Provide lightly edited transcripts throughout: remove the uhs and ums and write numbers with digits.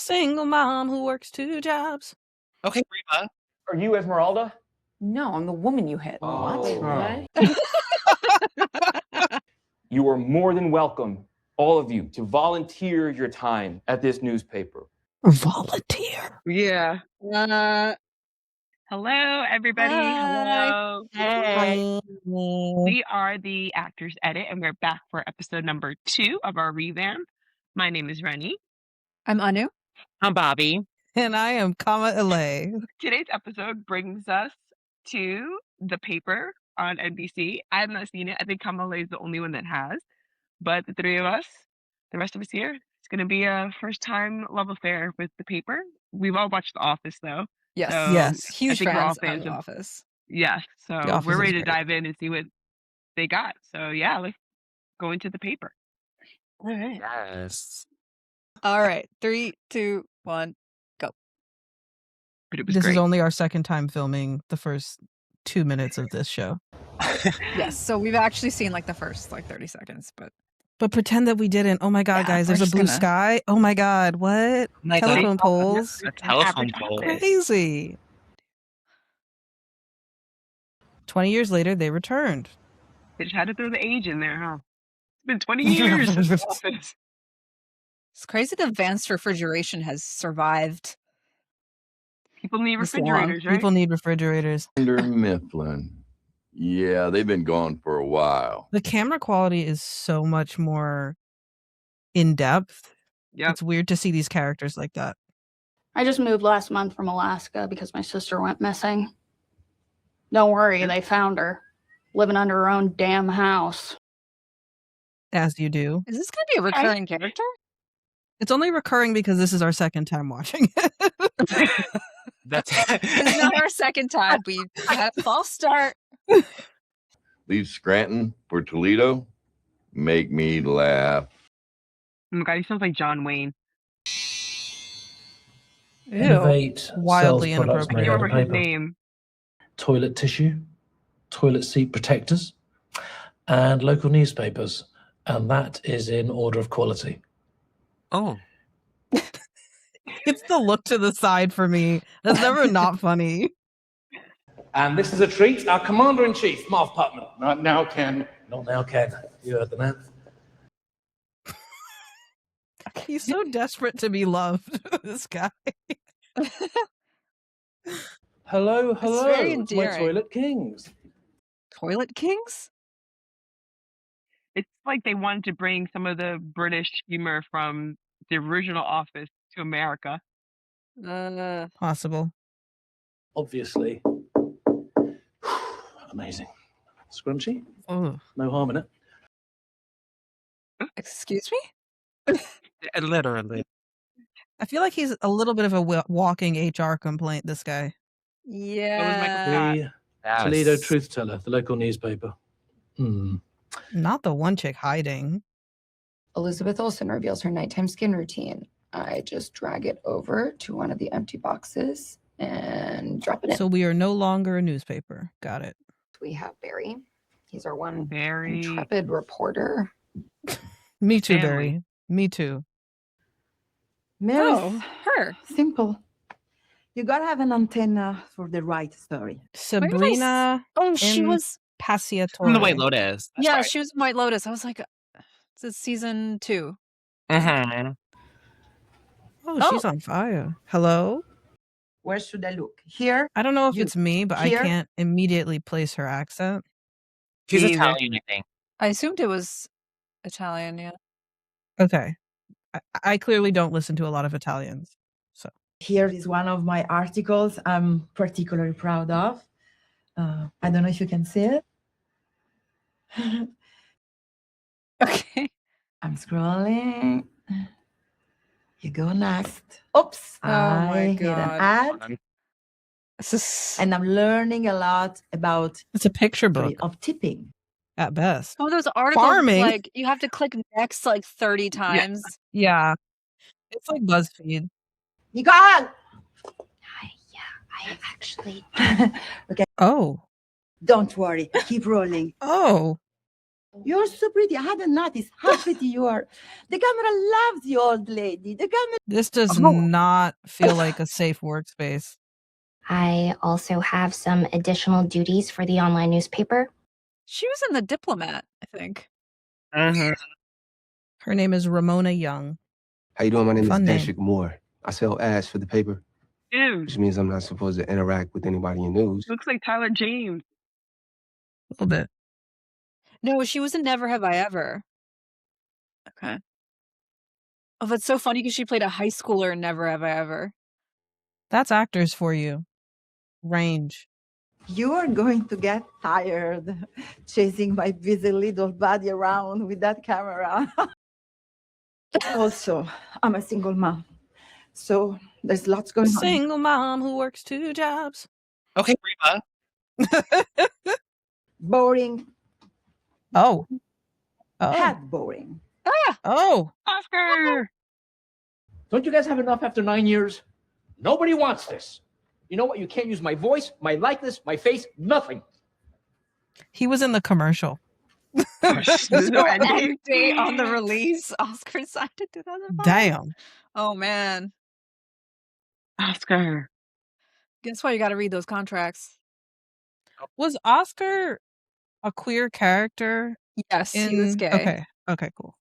Single mom who works 2 jobs. Okay, Reba. Are you Esmeralda? No, I'm the woman you hit. What? You are more than welcome, all of you, to volunteer your time at this newspaper. Volunteer. Yeah. Hello, everybody. Hi. Hello. Hi. We are the Actors Edit, and we're back for episode number 2 of our revamp. My name is Rennie. I'm Anu. I'm Bobby. And I am Kama Ele. Today's episode brings us to The Paper on NBC. I have not seen it. I think Kamala is the only one that has. But the three of us, the rest of us here, it's going to be a first-time love affair with The Paper. We've all watched The Office, though. Yes. So Yes. I Huge think we're all fans fans of of Office. Yeah, so Office we're is ready to great. dive in and see what they got. So yeah, let's go into The Paper. All right. Yes. All right. 3, 2, 1. But it was This great. is only our second time filming the first 2 minutes of this show. Yes. So we've actually seen like the first 30 seconds, but But pretend that we didn't. Oh my God, Yeah, guys, we're there's a just blue gonna- sky. Oh my God, what? My God. Telephone poles. A telephone Average pole. office. Crazy. 20 years later, they returned. They just had to throw the age in there, huh? It's been 20 years since The Office. it's crazy that advanced refrigeration has survived. People need This long. refrigerators, right? People need refrigerators. Under Mifflin. Yeah, they've been gone for a while. The camera quality is so much more in depth. Yep. It's weird to see these characters like that. I just moved last month from Alaska because my sister went missing. Don't worry, they found her. Living under her own damn house. As you do. Is this going to be a recurring character? It's only recurring because this is our second time watching it. That's It's not our second time. We had a false start. Leave Scranton for Toledo. Make me laugh. Oh my God, he sounds like John Wayne. Innovate Wildly sells products I made can't out remember of his paper. name. Toilet tissue, toilet seat protectors, and local newspapers. And that is in order of quality. oh. It's the look to the side for me. That's never not funny. And this is a treat, our Commander-in-Chief, Marv Putnam. Not now, Ken. Not now, Ken. You heard the man. He's so desperate to be loved, this guy. Hello, very my endearing. toilet kings. Toilet Kings? It's like they wanted to bring some of the British humor from the original Office to America. Possible. Obviously. Amazing. Scrunchy? Oh. No harm in it. Excuse me? Literally. I feel like he's a little bit of a walking HR complaint, this guy. Yeah. The Yes. Toledo Truth Teller, the local newspaper. Not the one chick hiding. Elizabeth Olsen reveals her nighttime skin routine. I just drag it over to one of the empty boxes and drop it in. So we are no longer a newspaper. Got it. We have Barry. He's our one Very intrepid reporter. Me too, Family. Barry. Me too. Oh, her. Simple. You gotta have an antenna for the right story. Sabrina Oh, she in was. Paciatore. From the White Lotus. That's Yeah, right. she was in White Lotus. I was like, it's season 2. Mhm. Oh, she's on fire. Hello? Where should I look? Here? I don't know if You- it's me, but here? I can't immediately place her accent. She's Me either. Italian, I think. I assumed it was Italian, yeah. Okay. I clearly don't listen to a lot of Italians. So Here is one of my articles I'm particularly proud of. I don't know if you can see it. Okay. I'm scrolling. You go next. Oops. Oh my I hit an God. ad. This is. And I'm learning a lot about it's a picture book of tipping. at best. Oh, those articles, Farming. like, you have to click next like 30 times. Yeah. It's like BuzzFeed. Nicole! I actually Okay, Oh. don't worry. Keep rolling. Oh. You're so pretty. I hadn't noticed how pretty you are. The camera loves you, old lady. The camera. This does Oh. not feel like a safe workspace. I also have some additional duties for the online newspaper. She was in The Diplomat, I think. Mhm. Her name is Ramona Young. How you doing? My name Fun is name. Deshik Moore. I sell ads for the paper, Dude, which means I'm not supposed to interact with anybody in news. looks like Tyler James. A little bit. No, she was in Never Have I Ever. Okay. Oh, that's so funny because she played a high schooler in Never Have I Ever. That's actors for you. Range. You are going to get tired chasing my busy little body around with that camera. Also, I'm a single mom. So there's lots going on. Single mom who works 2 jobs. Okay, Reba. Boring. Oh. Oh. Had boring. Oh. Oscar! Don't you guys have enough after 9 years? Nobody wants this. You know what? You can't use my voice, my likeness, my face, nothing. He was in the commercial. So end date on the release. Oscar signed in 2005. Damn. Oh man. Oscar. Guess why you got to read those contracts. Was Oscar a queer character? Yes, he was gay. Okay. Okay, cool.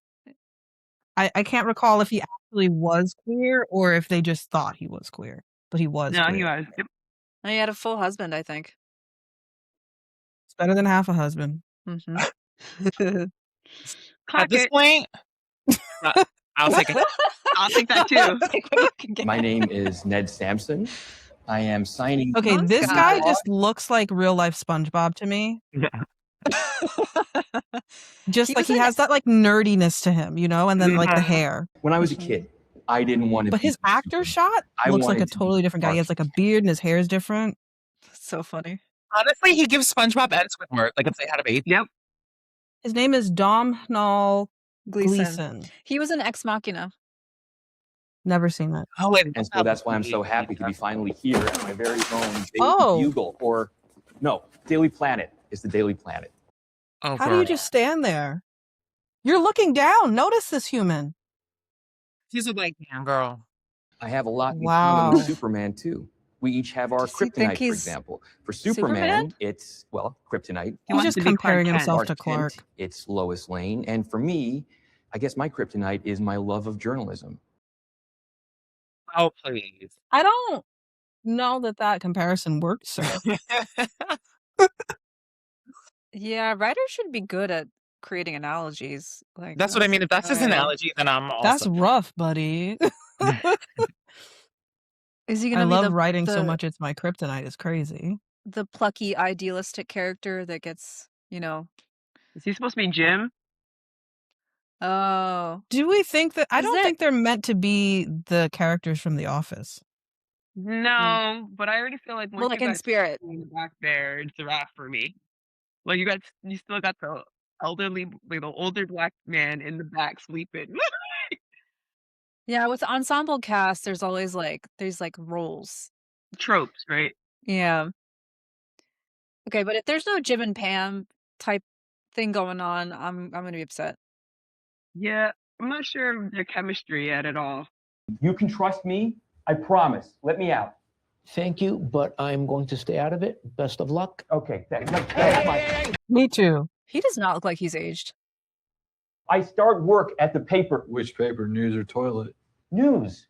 I can't recall if he actually was queer or if they just thought he was queer. But he was No, queer. he was. Yep. He had a full husband, I think. It's better than half a husband. Mm-hmm. At this point, I'll take it. I'll take that too. My name is Ned Sampson. I am signing. Okay, Oh, this guy God. just looks like real life SpongeBob to me. Just He like was he in has that like nerdiness to him, you know, and then like the Mhm. hair. When I was a kid, I didn't want to. But his actor shot I looks like a wanted to be totally different guy. He has like a beard and his hair is different. So funny. Honestly, he gives SpongeBob and Squidward like if they had a baby. Yep. His name is Domhnall Gleeson. Gleeson. He was in Ex Machina. Never seen it. Oh, wait. And so that's why I'm so happy to be finally here at my very own Daily Oh. Bugle, or no, Daily Planet. It's the Daily Planet. Oh, How do you girl. just stand there? You're looking down. Notice this human. He's a white man, girl. I have a lot in Wow. common with Superman too. We each have our Does he think kryptonite, for he's example. For Superman? Superman, it's kryptonite. He He's wants just to be Clark comparing Kent. himself to Kent, Clark. it's Lois Lane, and for me, I guess my kryptonite is my love of journalism. Oh, please. I don't know that comparison works, sir. Yeah, writers should be good at creating analogies. Like That's what I mean. If that's his uh, analogy, then I'm That's also. rough, buddy. Is he I gonna be love the writing so the- much it's my kryptonite. It's crazy. the plucky, idealistic character that gets, you know? Is he supposed to be Jim? Oh, Do we think that I Is don't there- think they're meant to be the characters from The Office. No, but I already feel like once well, like you in got spirit. in the back there, it's a wrap for me. Like you still got the elderly, like the older black man in the back sleeping. Yeah, with the ensemble cast, there's always like roles. Tropes, right? Yeah. Okay, but if there's no Jim and Pam type thing going on, I'm gonna be upset. Yeah, I'm not sure of their chemistry yet at all. You can trust me. I promise. Let me out. Thank you, but I'm going to stay out of it. Best of luck. Okay, thanks. Me too. He does not look like he's aged. I start work at the paper. Which paper, news or toilet? News.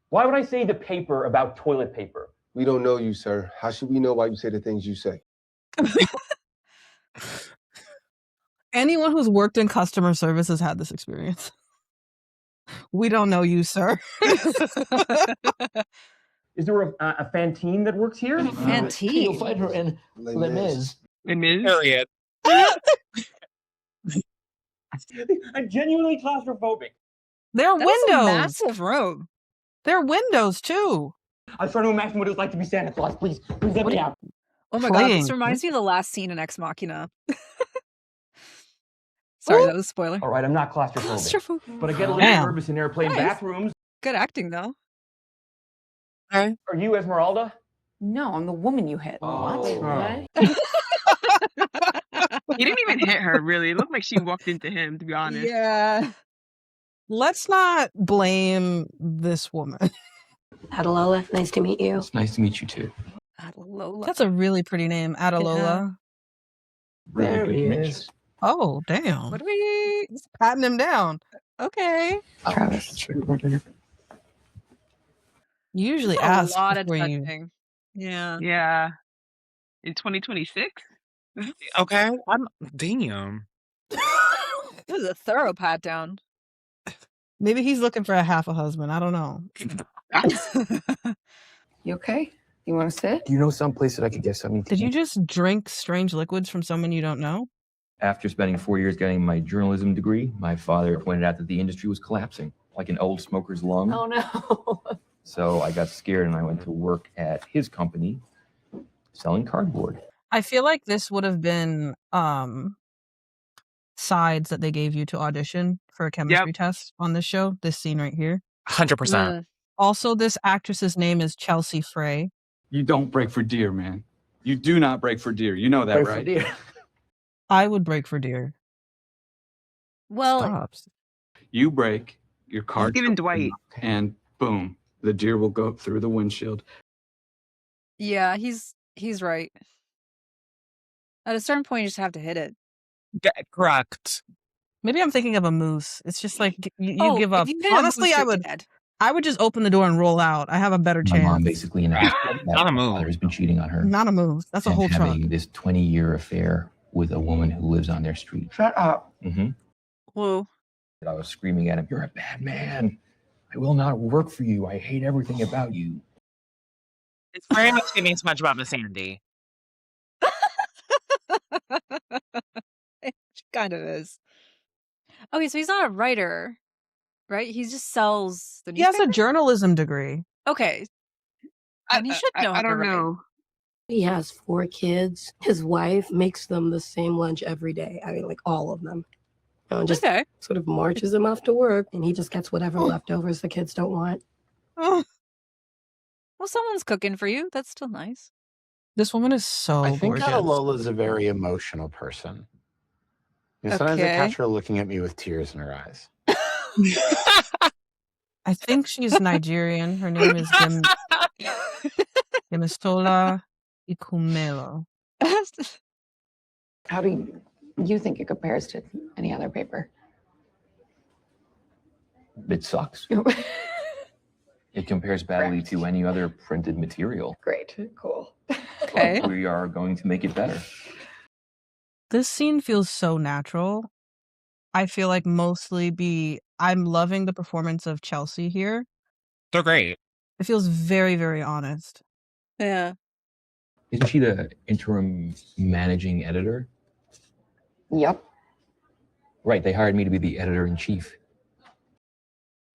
Why would I say the paper about toilet paper? We don't know you, sir. How should we know why you say the things you say? Anyone who's worked in customer service has had this experience. We don't know you, sir. Is there a Fantine that works here? Fantine. You'll find her in Les Mis. Period. I'm genuinely claustrophobic. They're That is a windows. massive room. They're windows too. I'm trying to imagine what it was like to be Santa Claus. Please let me out. Oh my god, Playing. this reminds me of the last scene in Ex Machina. Sorry, that was a spoiler. All right, I'm not claustrophobic, Claustrophobic. but I get a little Damn. nervous in airplane Nice. bathrooms. Good acting though. Are you Esmeralda? No, I'm the woman you hit. Oh. What? He didn't even hit her, really. It looked like she walked into him, to be honest. Yeah. Let's not blame this woman. Adalola, nice to meet you. It's nice to meet you too. Adalola. That's a really pretty name, Adalola. Really There good he to meet you. is. Oh, damn. What do we? He's patting him down. Okay. Travis. You usually That's a ask lot of before you. touching. Yeah. Yeah. In 2026? Okay. Damn. It was a thorough pat down. Maybe he's looking for a half a husband. I don't know. You okay? You want to sit? Do you know some place that I could get something to Did you eat? just drink strange liquids from someone you don't know? After spending 4 years getting my journalism degree, my father pointed out that the industry was collapsing, like an old smoker's lung. Oh no. So I got scared and I went to work at his company selling cardboard. I feel like this would have been sides that they gave you to audition for a chemistry test on this show. This scene right here. 100%. Also, this actress's name is Chelsea Frey. You don't break for deer, man. You do not break for deer. You know that, Break for right? deer. I would break for deer. Well, Stops. You break, your card Even Dwight. and boom, the deer will go through the windshield. yeah, he's right. At a certain point, you just have to hit it. Correct. Maybe I'm thinking of a moose. It's just like you Oh, give if up. you hit a Honestly, moose, I you're would. dead. I would just open the door and roll out. I have a better My mom chance. basically announced that Not a my move. father has been cheating on her Not a moose. That's a and whole truck. having this 20-year affair with a woman who lives on their street. Shut up. Mm-hmm. Whoa. I was screaming at him, "You're a bad man. I will not work for you. I hate everything about you." It's very much giving too much about Miss Sandy. It kind of is. Okay, so he's not a writer, right? He just sells the He has a newspaper? journalism degree. Okay. And he should know how I to don't write. know. He has 4 kids. His wife makes them the same lunch every day. I mean, like all of them. And just Okay. sort of marches them off to work, and he just gets whatever leftovers the kids don't want. Oh, Well, someone's cooking for you. That's still nice. this woman is so I think gorgeous. Lola's a very emotional person. You know, sometimes I Okay. catch her looking at me with tears in her eyes. I think she's Nigerian. Her name is Demistola Ikumelo. How do you think it compares to any other paper? It sucks. It compares badly to any other printed material. Great. Cool. Okay. But we are going to make it better. This scene feels so natural. I feel like I'm loving the performance of Chelsea here. They're great. It feels very, very honest. Yeah. Isn't she the interim managing editor? Yep. Right, they hired me to be the editor-in-chief.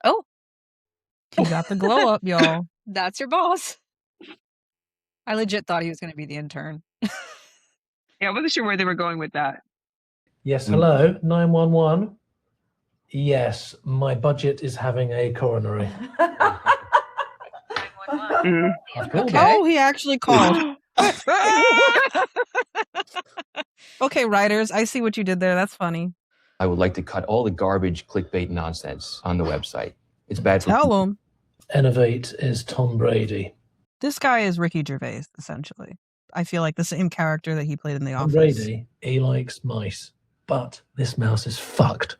Oh, He got the glow up, y'all. that's your boss. I legit thought he was going to be the intern. Yeah, I wasn't sure where they were going with that. Yes, hello, 911. Yes, my budget is having a coronary. Mm. Oh, he actually called. Okay, writers, I see what you did there. That's funny. I would like to cut all the garbage clickbait nonsense on the website. It's bad for Tell him. Innovate is Tom Brady. This guy is Ricky Gervais, essentially. I feel like the same character that he played in The Tom Office. Brady, he likes mice. But this mouse is fucked.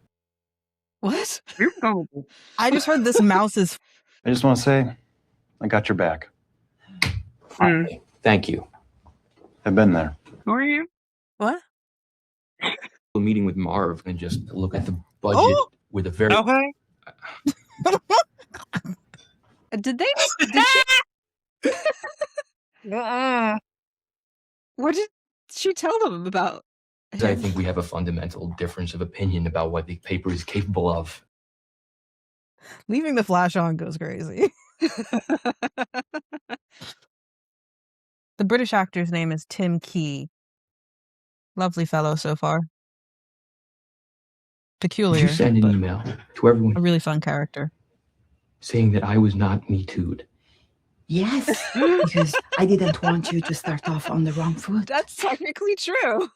What? I just heard this mouse is. I just want to say, I got your back. Finally. Thank you. I've been there. Who are you? What? A meeting with Marv and just look at the budget Oh! with a very Okay. Did they? Did she, what did she tell them about? I think we have a fundamental difference of opinion about what the paper is capable of. Leaving the flash on goes crazy. The British actor's name is Tim Key. Lovely fellow so far. Did Peculiar. you send an but email to everyone a really fun character. saying that I was not Me Too'd? Yes, because I didn't want you to start off on the wrong foot. That's technically true.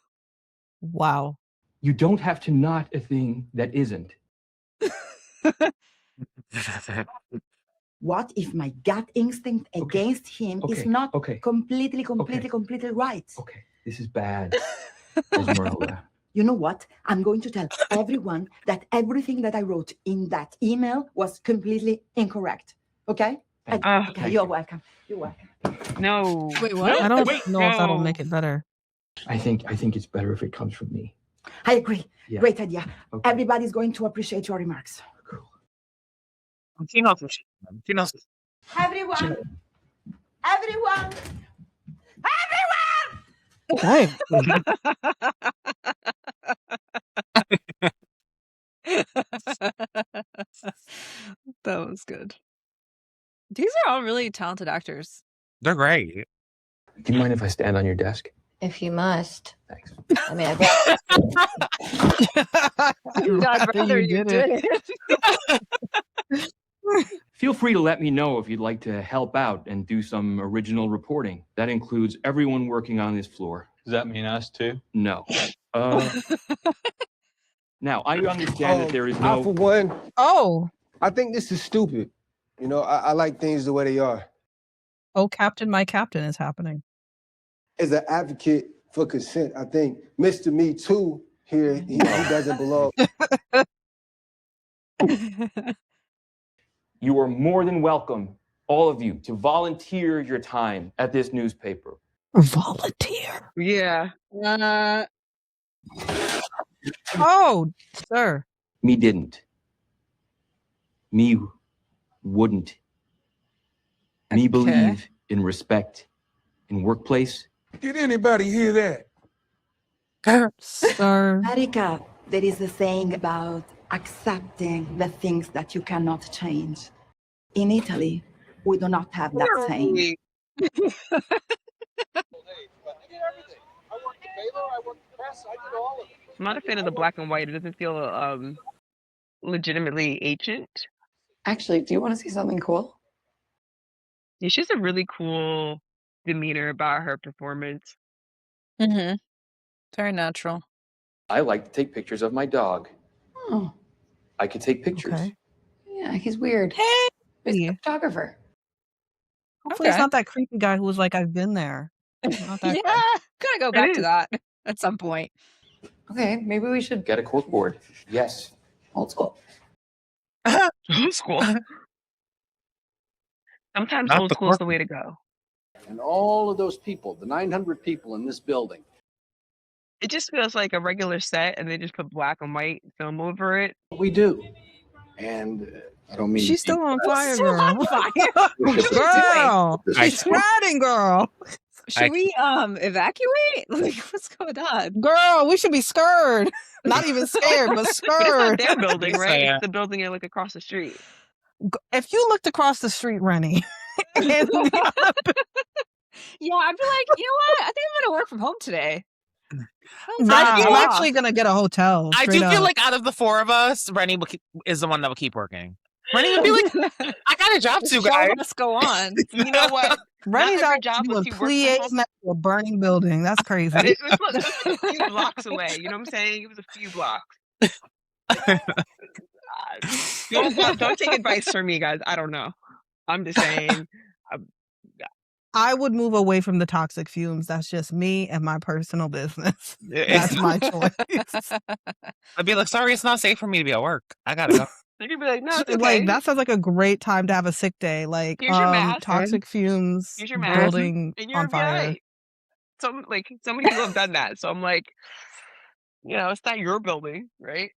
Wow. You don't have to not a thing that isn't. What if my gut instinct against him is not completely right? Okay, this is bad, Esmeralda. You know what? I'm going to tell everyone that everything that I wrote in that email was completely incorrect. Okay? Okay, you're welcome. You're welcome. No. Wait, I don't know if that'll make it better. I think it's better if it comes from me. I agree. Yeah. Great idea. Everybody's going to appreciate your remarks. She knows. She knows. Everyone! Everyone! Dang. That was good. These are all really talented actors. They're great. Do you mind if I stand on your desk? If you must. Thanks. I mean, I bet. I'd rather you did it. Feel free to let me know if you'd like to help out and do some original reporting. That includes everyone working on this floor. Does that mean us too? No. Now, I understand that there is no... For one, Oh. I think this is stupid. You know, I like things the way they are. Oh, Captain, my captain is happening. As an advocate for consent, I think Mr. Me Too here, he doesn't belong. You are more than welcome, all of you, to volunteer your time at this newspaper. Volunteer? Yeah. Oh, sir. Me didn't. Me wouldn't. Me believe in respect in workplace. Did anybody hear that? Sir. Erika, there is a saying about accepting the things that you cannot change. In Italy, we do not have that saying. I'm not a fan of the black and white. It doesn't feel legitimately ancient. Actually, do you want to see something cool? Yeah, she has a really cool demeanor about her performance. Mm-hmm. Very natural. I like to take pictures of my dog. Oh, I could take pictures. Okay. yeah, he's weird. Hey. He's a photographer. Hopefully it's not that creepy guy who was like, I've been there. Not that Yeah, guy. gotta go back to that at some point. Okay, maybe we should Get a cork board. Yes. old school. Old school. Sometimes Not old the school is cork- the way to go. And all of those people, the 900 people in this building, It just feels like a regular set, and they just put black and white film over it. we do. And I don't mean to She's be still on crass. fire, Still girl. on fire. Girl. I- She's spreading, girl. Should we evacuate? Like, what's going on? Girl, we should be scared. Not even scared, but But it's not scared. their building, right? Yeah. It's the building like across the street. If you looked across the street, Rennie, and Yeah, I'd be like, you know what? I think I'm gonna work from home today. nah, I I'm feel- actually gonna get a hotel. I do straight feel up. like out of the four of us, Rennie is the one that will keep working. Rennie would be like, I got a job The too, show guys. must go on. You know what? Rennie's every out job doing lets you work from plies home. next to a burning building. That's crazy. It's a few blocks away. You know what I'm saying? It was a few blocks. Don't take advice from me, guys. I don't know. I'm just saying. I would move away from the toxic fumes. That's just me and my personal business. That's my choice. I'd be like, sorry, it's not safe for me to be at work. I gotta go. You could be like, no, it's okay. Like that sounds like a great time to have a sick day. Like Here's your mask. toxic fumes, Here's your mask, building and you're on fire. right. So many people have done that. So I'm like, it's not your building, right?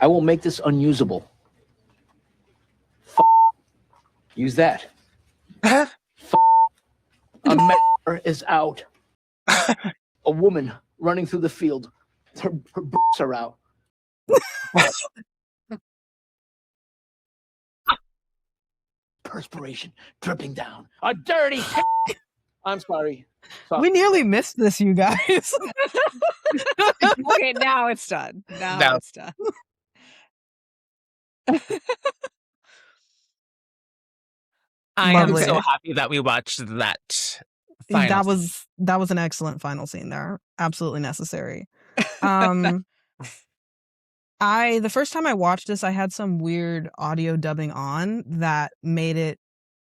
I will make this unusable. Use that. A mayor is out. A woman running through the field. Her boobs are out. Perspiration dripping down. A dirty. I'm sorry. We nearly missed this, you guys. Okay, now it's done. Now it's done. I Lovely. am so happy that we watched that. Final That was an excellent final scene there. Absolutely necessary. Um, the first time I watched this, I had some weird audio dubbing on that made it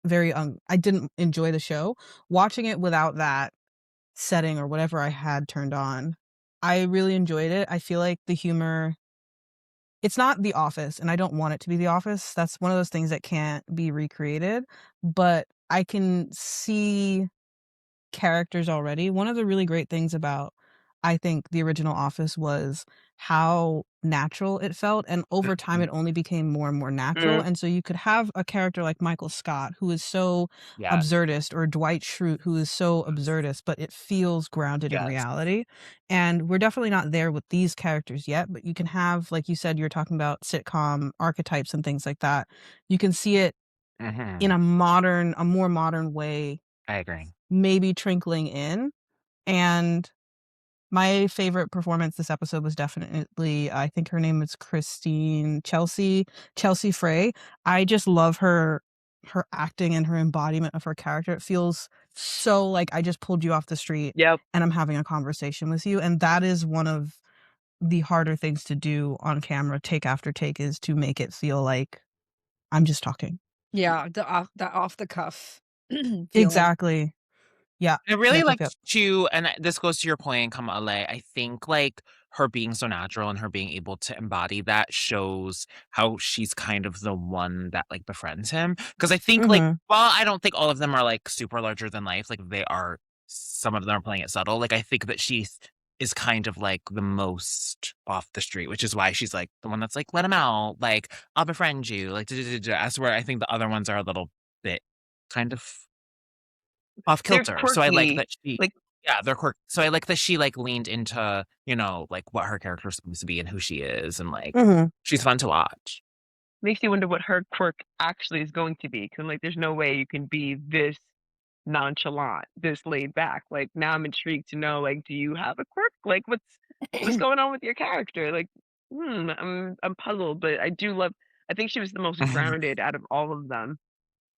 very I didn't enjoy the show. Watching it without that setting or whatever I had turned on, I really enjoyed it. I feel like the humor, it's not The Office, and I don't want it to be The Office. That's one of those things that can't be recreated, but I can see characters already. One of the really great things about, I think, the original Office was how natural it felt, and over time it only became more and more natural, Mm. and so you could have a character like Michael Scott who is so Yes. absurdist, or Dwight Schrute who is so absurdist, but it feels grounded in Yes. reality, and we're definitely not there with these characters yet, but you can have, like you said, you're talking about sitcom archetypes and things like that. You can see it in Mhm. a more modern way I agree. maybe trickling in. And my favorite performance this episode was definitely, I think her name is Chelsea Frey. I just love her acting and her embodiment of her character. It feels so like I just pulled you off the street Yep. and I'm having a conversation with you. And that is one of the harder things to do on camera, take after take, is to make it feel like I'm just talking. Yeah, the off the cuff feeling. Exactly. Yeah. I really Yep, yep, yep. liked too, and this goes to your point, Kamale. I think like her being so natural and her being able to embody that shows how she's kind of the one that like befriends him. Because I think like, Mhm. while I don't think all of them are like super larger than life, like they are, some of them are playing it subtle. Like I think that she is kind of like the most off the street, which is why she's like the one that's like, let him out, like I'll befriend you, like as where I think the other ones are a little bit kind of off They're kilter. So I like quirky. that she, Like yeah, they're quirky. So I like that she like leaned into, you know, like what her character is supposed to be and who she is, and like Mhm. she's fun to watch. makes you wonder what her quirk actually is going to be. Because like, there's no way you can be this nonchalant, this laid back. Like now, I'm intrigued to know. Like, do you have a quirk? Like, what's going on with your character? Like, I'm puzzled, but I do love. I think she was the most grounded out of all of them,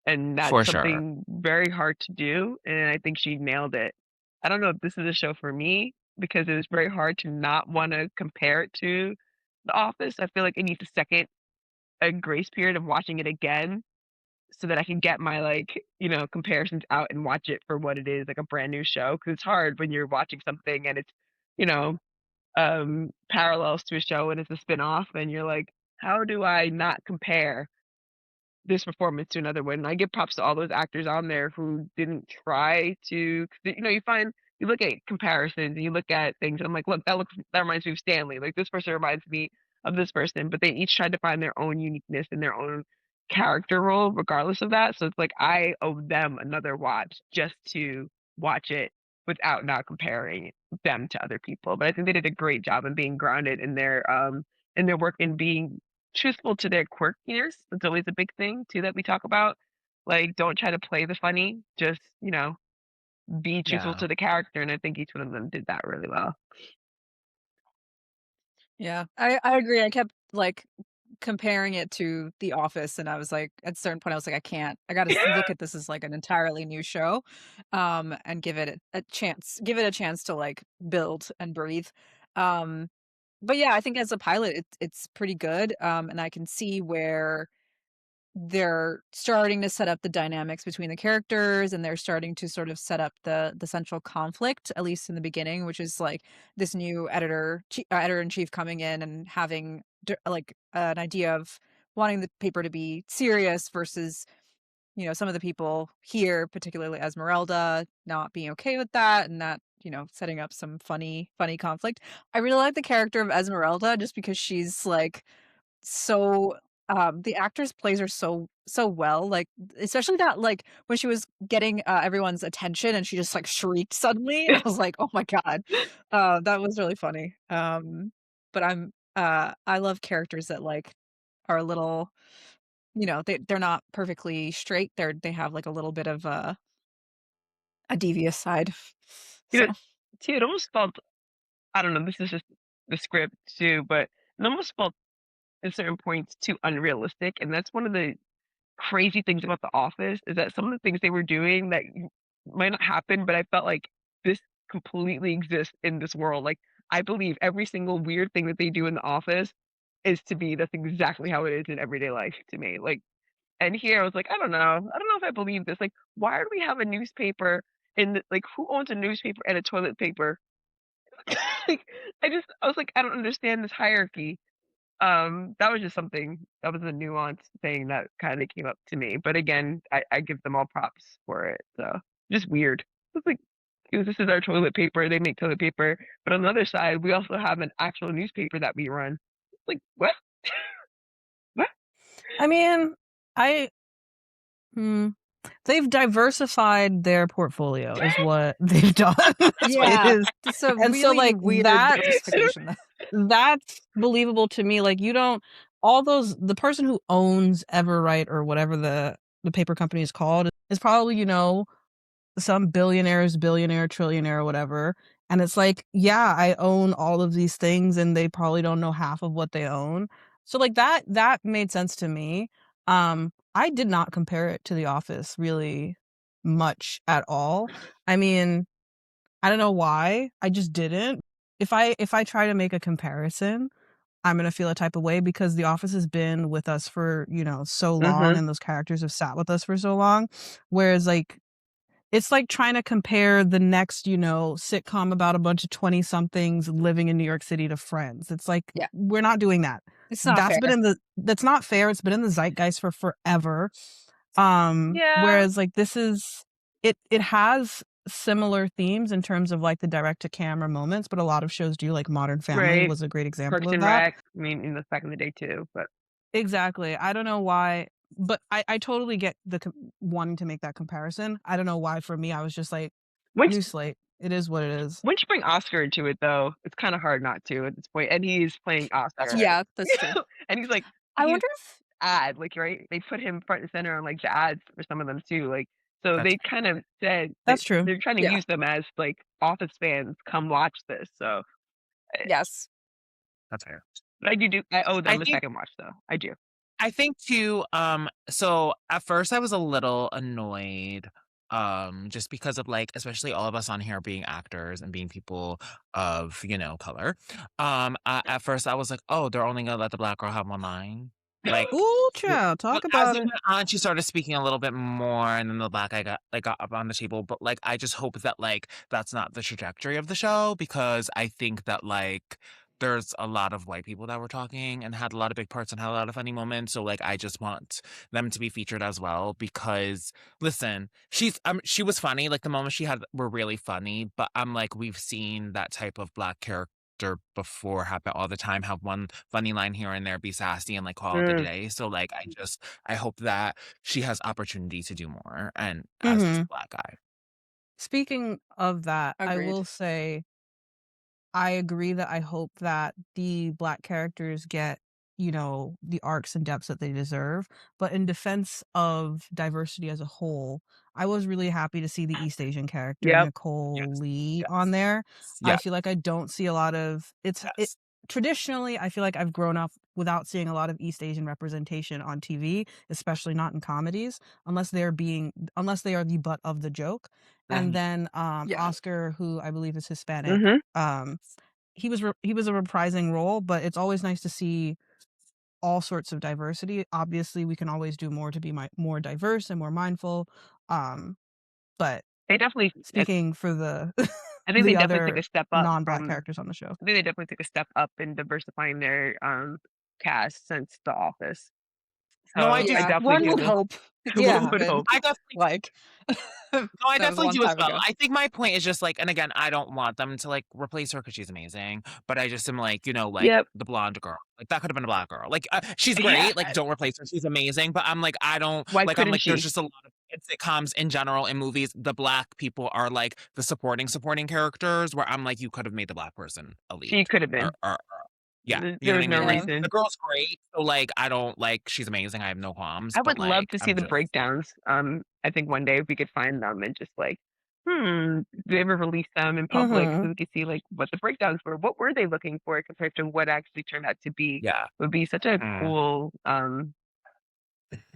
and For that's sure. something very hard to do. And I think she nailed it. I don't know if this is a show for me because it was very hard to not want to compare it to The Office. I feel like it needs a grace period of watching it again so that I can get my like, comparisons out and watch it for what it is, like a brand new show. Cause it's hard when you're watching something and it's, you know, parallels to a show and it's a spin-off and you're like, how do I not compare this performance to another one? And I give props to all those actors on there who didn't try to, 'cause, you look at comparisons and you look at things and I'm like, look, that reminds me of Stanley. Like this person reminds me of this person, but they each tried to find their own uniqueness and their own character role, regardless of that. So it's like I owe them another watch just to watch it without not comparing them to other people. But I think they did a great job in being grounded in their work and being truthful to their quirkiness. That's always a big thing too that we talk about. Like, don't try to play the funny. Just be truthful Yeah. to the character. And I think each one of them did that really well. Yeah, I agree. I kept like comparing it to The Office, and I was like, at a certain point, I was like, I can't. I got to look at this as like an entirely new show, and give it a chance. Give it a chance to like build and breathe. Um, but yeah, I think as a pilot, it's pretty good. And I can see where they're starting to set up the dynamics between the characters, and they're starting to sort of set up the central conflict, at least in the beginning, which is like this new editor in chief coming in and having like an idea of wanting the paper to be serious versus some of the people here, particularly Esmeralda, not being okay with that, and that setting up some funny conflict. I really like the character of Esmeralda just because she's like so the actress plays her so well, like especially that like when she was getting everyone's attention and she just like shrieked suddenly. I was like, oh my god. That was really funny. But I love characters that like are a little, they're not perfectly straight. They have like a little bit of a devious side. You know, So too, it almost felt, I don't know, this is just the script too, but it almost felt at certain points too unrealistic. And that's one of the crazy things about The Office is that some of the things they were doing that might not happen, but I felt like this completely exists in this world. Like I believe every single weird thing that they do in the office is to me, that's exactly how it is in everyday life to me. Like, and here I was like, I don't know. I don't know if I believe this. Like, why do we have a newspaper in the, like, who owns a newspaper and a toilet paper? Like, I was like, I don't understand this hierarchy. That was just something that was a nuanced thing that kind of came up to me. But again, I give them all props for it. So just weird. It's like, this is our toilet paper. They make toilet paper, but on the other side, we also have an actual newspaper that we run. Like what? What? I mean, I hmm, they've diversified their portfolio is what they've done. That's what it Yeah, is. it's a And so, really like, weird diversification. that's believable to me. Like, you don't all those the person who owns Everwrite or whatever the paper company is called is probably, some billionaire, trillionaire, whatever. And it's like, yeah, I own all of these things and they probably don't know half of what they own. So like that made sense to me. I did not compare it to The Office really much at all. I mean, I don't know why. I just didn't. If I try to make a comparison, I'm gonna feel a type of way because The Office has been with us for, so long Mhm. and those characters have sat with us for so long. Whereas like it's like trying to compare the next, sitcom about a bunch of 20 somethings living in New York City to Friends. It's like, Yeah. we're not doing that. It's not fair. That's not fair. It's been in the zeitgeist for forever. Yeah. Whereas like it has similar themes in terms of like the direct to camera moments, but a lot of shows do, like Modern Family Right. was a great example Parks of and that. Rec. I mean, in the back in the day too, but Exactly. I don't know why, but I totally get wanting to make that comparison. I don't know why for me, I was just like, once new slate. It is what it is. once you bring Oscar into it, though, it's kind of hard not to at this point. And he's playing That's Oscar. right. Yeah, that's true. And he's like, I he's wonder if ad, like, right? They put him front and center on like the ads for some of them too. Like, so That's they kind of said that That's true. they're trying to Yeah. use them as like Office fans, come watch this. So Yes. that's fair. but I owe I them a think second watch though. I do. I think too, so at first I was a little annoyed, just because of like, especially all of us on here being actors and being people of, color. At first I was like, oh, they're only gonna let the black girl have one line. Like, Ooh, but child, talk as about it it. went on, she started speaking a little bit more, and then the black guy got up on the table. But like, I just hope that like that's not the trajectory of the show because I think that like there's a lot of white people that were talking and had a lot of big parts and had a lot of funny moments. So like, I just want them to be featured as well because listen, she was funny. Like the moments she had were really funny, but I'm like, we've seen that type of black character before happen all the time, have one funny line here and there, be sassy and like call it a Mm. day. So like I hope that she has opportunity to do more and as this Mhm. black guy. Speaking of that, I Agreed. will say I agree that I hope that the black characters get, the arcs and depths that they deserve. But in defense of diversity as a whole, I was really happy to see the East Asian character Yep. Nicole Lee on Yes. there. I Yeah. feel like I don't see a lot of it Yes. traditionally, I feel like I've grown up without seeing a lot of East Asian representation on TV, especially not in comedies, unless they are the butt of the joke. And then Yeah. Oscar, who I believe is Hispanic, Mhm. he was a reprising role, but it's always nice to see all sorts of diversity. Obviously, we can always do more to be more diverse and more mindful. But They definitely. speaking for the I think they the definitely took other a step up non-black from. characters on the show. I think they definitely took a step up in diversifying their cast since The Office. No, I So do. I Yeah. definitely One do. would hope it didn't One Yeah. would happen. hope. I definitely Like No, I that was a definitely long do as time well. ago. I think my point is just like, and again, I don't want them to like replace her because she's amazing, but I just am like, like Yep. the blonde girl, like that could have been a black girl. Like she's Yeah. great, like don't replace her, she's amazing. But I'm like, I don't Why like. I'm couldn't like, there's she? just a lot of sitcoms in general in movies. The black people are like the supporting characters, where I'm like, you could have made the black person a She lead, could have been. or yeah, you There know what was I no mean. Like Yeah. reason. the girl's great, so like I don't like she's amazing. I have no qualms, I but would love like to see I'm the just breakdowns. I think one day if we could find them and just like, do they ever release them in public so Mhm. we could see like what the breakdowns were? What were they looking for compared to what actually turned out to be? yeah. Would be such a Mm. cool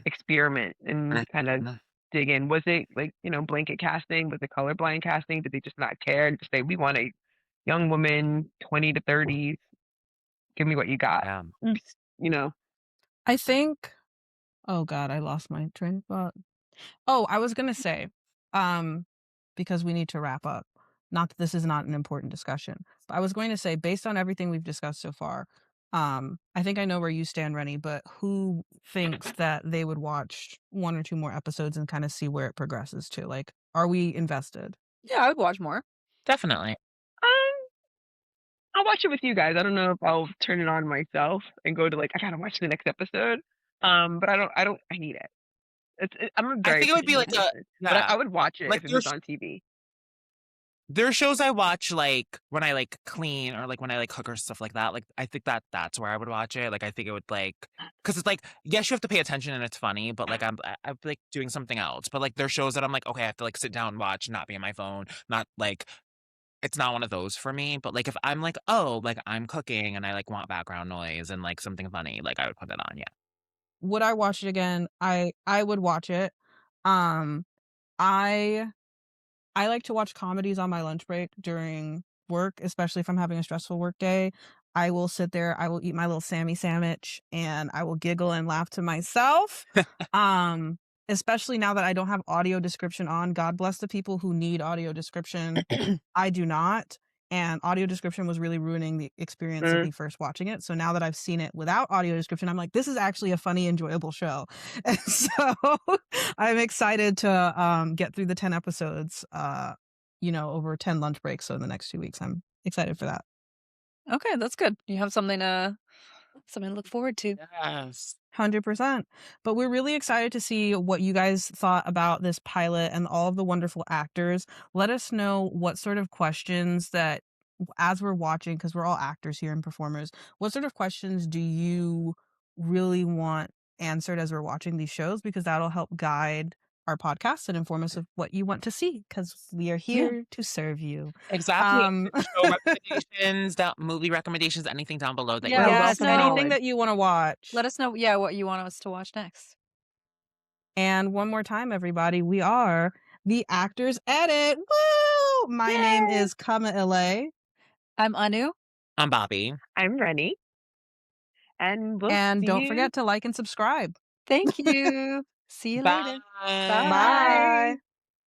experiment and kind of Mm. dig in. Was it like, blanket casting? Was it colorblind casting? Did they just not care and just say we want to young woman, 20 to 30s. Give me what you got. Yeah. Oops, you know. I think oh god, I lost my train of thought. Oh, I was gonna say, because we need to wrap up. Not that this is not an important discussion, but I was going to say, based on everything we've discussed so far, I think I know where you stand, Rennie, but who thinks that they would watch 1 or 2 more episodes and kind of see where it progresses to? Like, are we invested? Yeah, I would watch more. Definitely. I'll watch it with you guys. I don't know if I'll turn it on myself and go to like, I gotta watch the next episode. But I need it. I'm a I very think it would be picky like a person, but yeah. I would watch it Like if it was on TV. there are shows I watch like when I like clean or like when I like cook or stuff like that. Like I think that's where I would watch it. Like I think it would like because it's like yes you have to pay attention and it's funny, but like I'm like doing something else. But like there's shows that I'm like okay I have to like sit down and watch, not be on my phone, not like it's not one of those for me. But like if I'm like oh like I'm cooking and I like want background noise and like something funny, like I would put it on. Yeah. Would I watch it again? I would watch it. Um, I I like to watch comedies on my lunch break during work, especially if I'm having a stressful work day. I will sit there, I will eat my little Sammy sandwich, and I will giggle and laugh to myself. Um, especially now that I don't have audio description on. God bless the people who need audio description. I do not. And audio description was really ruining the experience of me first watching it. So now that I've seen it without audio description, I'm like, this is actually a funny, enjoyable show. And so I'm excited to get through the 10 episodes, over 10 lunch breaks. So in the next 2 weeks, I'm excited for that. Okay, that's good. You have something to look forward to. Yes. 100%. But we're really excited to see what you guys thought about this pilot and all of the wonderful actors. Let us know what sort of questions that, as we're watching, because we're all actors here and performers, what sort of questions do you really want answered as we're watching these shows? Because that'll help guide our podcast and inform us of what you want to see, because we are here to serve you. Exactly. Show recommendations, movie recommendations, anything down below that Yeah, you let us know. Anything that you want to watch. Let us know, what you want us to watch next. And one more time, everybody, we are the Actors Edit. Woo! My name is Kama Ile. I'm Anu. I'm Bobby. I'm Rennie. And we'll And see don't you. forget to like and subscribe. Thank you. See you later. Bye. Bye.